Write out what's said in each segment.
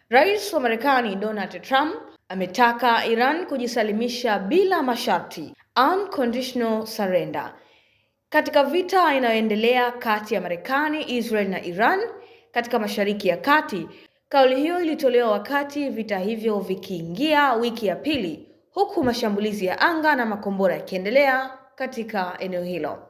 Rais wa Marekani Donald Trump ametaka Iran kujisalimisha bila masharti, unconditional surrender, katika vita inayoendelea kati ya Marekani, Israel na Iran katika Mashariki ya Kati. Kauli hiyo ilitolewa wakati vita hivyo vikiingia wiki ya pili, huku mashambulizi ya anga na makombora yakiendelea katika eneo hilo.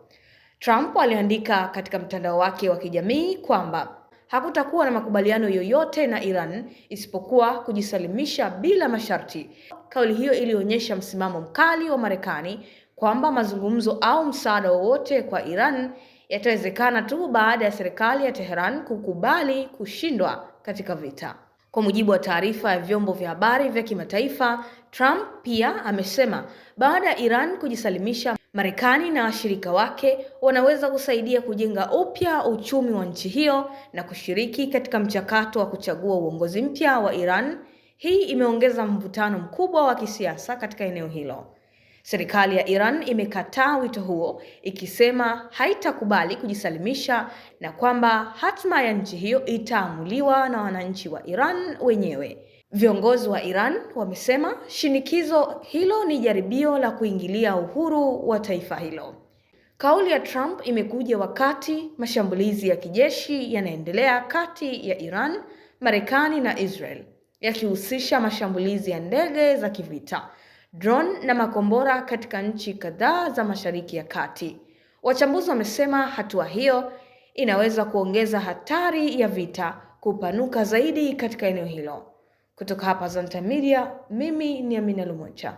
Trump aliandika katika mtandao wake wa kijamii kwamba hakutakuwa na makubaliano yoyote na Iran isipokuwa kujisalimisha bila masharti. Kauli hiyo ilionyesha msimamo mkali wa Marekani kwamba mazungumzo au msaada wowote kwa Iran yatawezekana tu baada ya serikali ya Tehran kukubali kushindwa katika vita. Kwa mujibu wa taarifa ya vyombo vya habari vya kimataifa, Trump pia amesema baada ya Iran kujisalimisha, Marekani na washirika wake wanaweza kusaidia kujenga upya uchumi wa nchi hiyo na kushiriki katika mchakato wa kuchagua uongozi mpya wa Iran. Hii imeongeza mvutano mkubwa wa kisiasa katika eneo hilo. Serikali ya Iran imekataa wito huo, ikisema haitakubali kujisalimisha na kwamba hatma ya nchi hiyo itaamuliwa na wananchi wa Iran wenyewe. Viongozi wa Iran wamesema shinikizo hilo ni jaribio la kuingilia uhuru wa taifa hilo. Kauli ya Trump imekuja wakati mashambulizi ya kijeshi yanaendelea kati ya Iran, Marekani na Israel, yakihusisha mashambulizi ya ndege za kivita, drone na makombora katika nchi kadhaa za Mashariki ya Kati. Wachambuzi wamesema hatua hiyo inaweza kuongeza hatari ya vita kupanuka zaidi katika eneo hilo. Kutoka hapa Zantime Media, mimi ni Amina Lumocha.